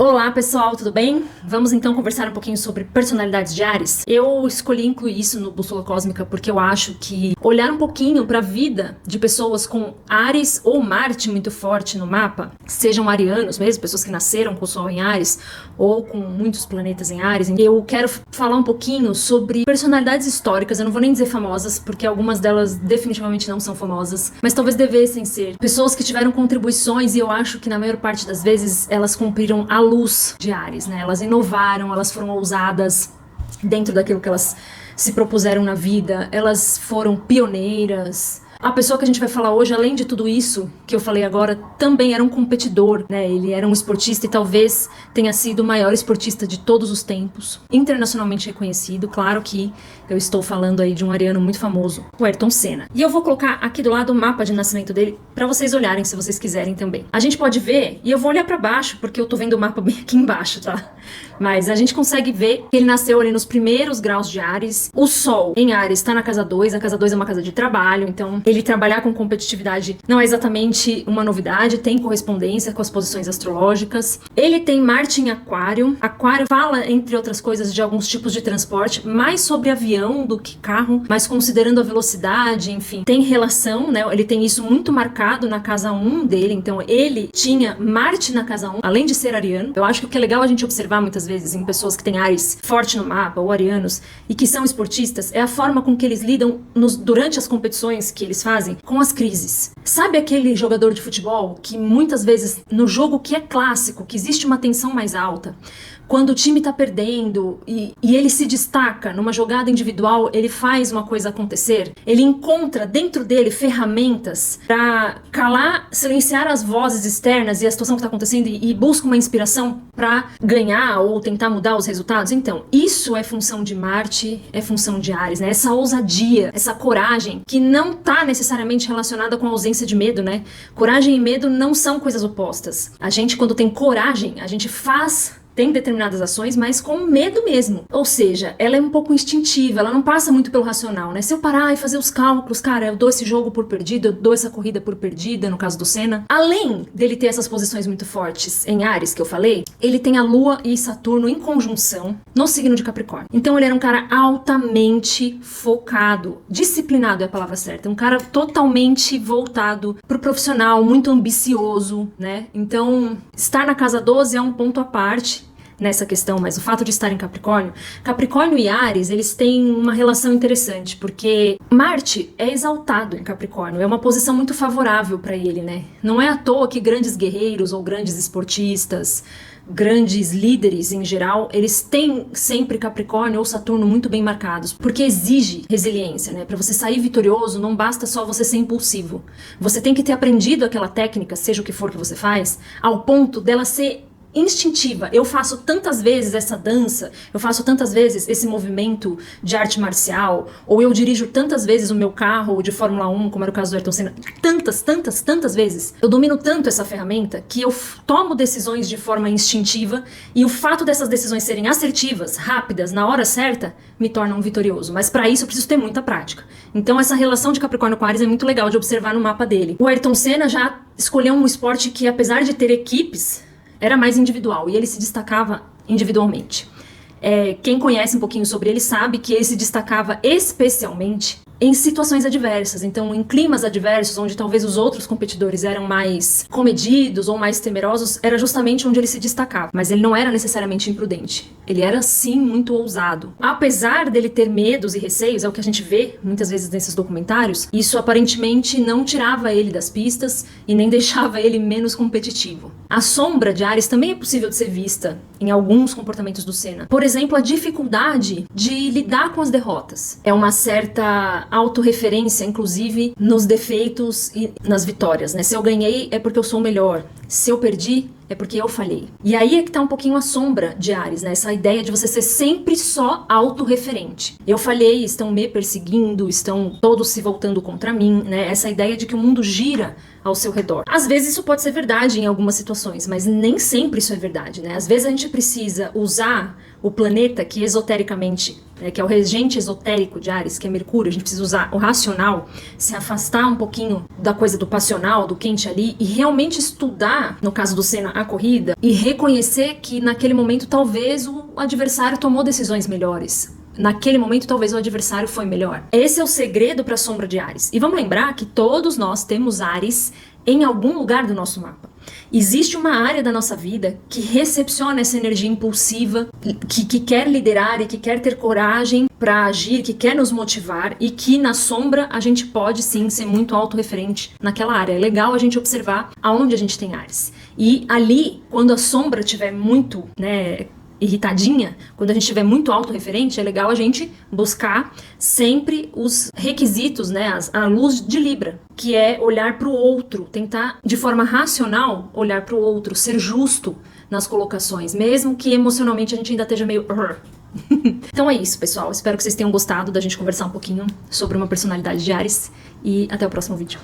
Olá pessoal, tudo bem? Vamos então conversar um pouquinho sobre personalidades de Áries. Eu escolhi incluir isso no Bússola Cósmica porque eu acho que olhar um pouquinho para a vida de pessoas com Áries ou Marte muito forte no mapa, sejam arianos mesmo, pessoas que nasceram com o Sol em Áries ou com muitos planetas em Áries, eu quero falar um pouquinho sobre personalidades históricas. Eu não vou nem dizer famosas, porque algumas delas definitivamente não são famosas, mas talvez devessem ser. Pessoas que tiveram contribuições e eu acho que na maior parte das vezes elas cumpriram a luz de Áries, né? Elas inovaram, elas foram ousadas dentro daquilo que elas se propuseram na vida, elas foram pioneiras. A pessoa que a gente vai falar hoje, além de tudo isso que eu falei agora, também era um competidor, né? Ele era um esportista e talvez tenha sido o maior esportista de todos os tempos, internacionalmente reconhecido. Claro que eu estou falando aí de um ariano muito famoso, o Ayrton Senna. E eu vou colocar aqui do lado o mapa de nascimento dele para vocês olharem, se vocês quiserem também. A gente pode ver, e eu vou olhar para baixo, porque eu tô vendo o mapa bem aqui embaixo, tá? Mas a gente consegue ver que ele nasceu ali nos primeiros graus de Áries. O Sol em Áries está na casa 2, a casa 2 é uma casa de trabalho, então ele trabalhar com competitividade não é exatamente uma novidade, tem correspondência com as posições astrológicas. Ele tem Marte em Aquário. Aquário fala, entre outras coisas, de alguns tipos de transporte, mais sobre avião do que carro, mas considerando a velocidade, enfim, tem relação, né? Ele tem isso muito marcado na casa 1 dele, então ele tinha Marte na casa 1, além de ser ariano. Eu acho que o que é legal a gente observar muitas vezes em pessoas que têm Áries forte no mapa, ou arianos, e que são esportistas, é a forma com que eles lidam durante as competições que eles fazem com as crises. Sabe aquele jogador de futebol que muitas vezes no jogo que é clássico, que existe uma tensão mais alta, quando o time tá perdendo e ele se destaca numa jogada individual, ele faz uma coisa acontecer, ele encontra dentro dele ferramentas para calar, silenciar as vozes externas e a situação que tá acontecendo e busca uma inspiração para ganhar ou tentar mudar os resultados. Então, isso é função de Marte, é função de Áries, né? Essa ousadia, essa coragem que não tá necessariamente relacionada com a ausência de medo, né? Coragem e medo não são coisas opostas. A gente, quando tem coragem, a gente tem determinadas ações, mas com medo mesmo. Ou seja, ela é um pouco instintiva, ela não passa muito pelo racional, né? Se eu parar e fazer os cálculos, cara, eu dou esse jogo por perdido, eu dou essa corrida por perdida, no caso do Senna. Além dele ter essas posições muito fortes em Áries, que eu falei, ele tem a Lua e Saturno em conjunção no signo de Capricórnio. Então ele era um cara altamente focado, disciplinado é a palavra certa, um cara totalmente voltado pro profissional, muito ambicioso, né? Então, estar na casa 12 é um ponto à parte nessa questão, mas o fato de estar em Capricórnio e Áries, eles têm uma relação interessante, porque Marte é exaltado em Capricórnio, é uma posição muito favorável para ele, né? Não é à toa que grandes guerreiros ou grandes esportistas, grandes líderes em geral, eles têm sempre Capricórnio ou Saturno muito bem marcados, porque exige resiliência, né? Para você sair vitorioso, não basta só você ser impulsivo. Você tem que ter aprendido aquela técnica, seja o que for que você faz, ao ponto dela ser instintiva. Eu faço tantas vezes essa dança, eu faço tantas vezes esse movimento de arte marcial, ou eu dirijo tantas vezes o meu carro de Fórmula 1, como era o caso do Ayrton Senna, tantas vezes. Eu domino tanto essa ferramenta que eu tomo decisões de forma instintiva e o fato dessas decisões serem assertivas, rápidas, na hora certa, me torna um vitorioso. Mas para isso eu preciso ter muita prática. Então essa relação de Capricórnio com Áries é muito legal de observar no mapa dele. O Ayrton Senna já escolheu um esporte que, apesar de ter equipes, era mais individual, e ele se destacava individualmente. Quem conhece um pouquinho sobre ele sabe que ele se destacava especialmente em situações adversas, então em climas adversos, onde talvez os outros competidores eram mais comedidos ou mais temerosos, era justamente onde ele se destacava. Mas ele não era necessariamente imprudente, ele era sim muito ousado. Apesar dele ter medos e receios, é o que a gente vê muitas vezes nesses documentários, isso aparentemente não tirava ele das pistas e nem deixava ele menos competitivo. A sombra de Áries também é possível de ser vista em alguns comportamentos do Senna. Por exemplo, a dificuldade de lidar com as derrotas. É uma certa autorreferência, inclusive, nos defeitos e nas vitórias, né? Se eu ganhei, é porque eu sou o melhor. Se eu perdi, é porque eu falhei. E aí é que tá um pouquinho a sombra de Áries, né? Essa ideia de você ser sempre só autorreferente. Eu falhei, estão me perseguindo, estão todos se voltando contra mim, né? Essa ideia de que o mundo gira ao seu redor. Às vezes isso pode ser verdade em algumas situações, mas nem sempre isso é verdade, né? Às vezes a gente precisa usar o planeta que esotericamente, que é o regente esotérico de Áries, que é Mercúrio, a gente precisa usar o racional, se afastar um pouquinho da coisa do passional, do quente ali, e realmente estudar, no caso do Senna, a corrida e reconhecer que naquele momento talvez o adversário tomou decisões melhores. Naquele momento, talvez o adversário foi melhor. Esse é o segredo para a sombra de Áries. E vamos lembrar que todos nós temos Áries em algum lugar do nosso mapa. Existe uma área da nossa vida que recepciona essa energia impulsiva, que quer liderar e que quer ter coragem para agir, que quer nos motivar e que na sombra a gente pode sim ser muito autorreferente naquela área. É legal a gente observar aonde a gente tem Áries. E ali, quando a sombra estiver muito, irritadinha, quando a gente estiver muito autorreferente, é legal a gente buscar sempre os requisitos, a luz de Libra, que é olhar para o outro, tentar de forma racional olhar para o outro, ser justo nas colocações, mesmo que emocionalmente a gente ainda esteja meio... Então é isso, pessoal. Espero que vocês tenham gostado da gente conversar um pouquinho sobre uma personalidade de Áries e até o próximo vídeo.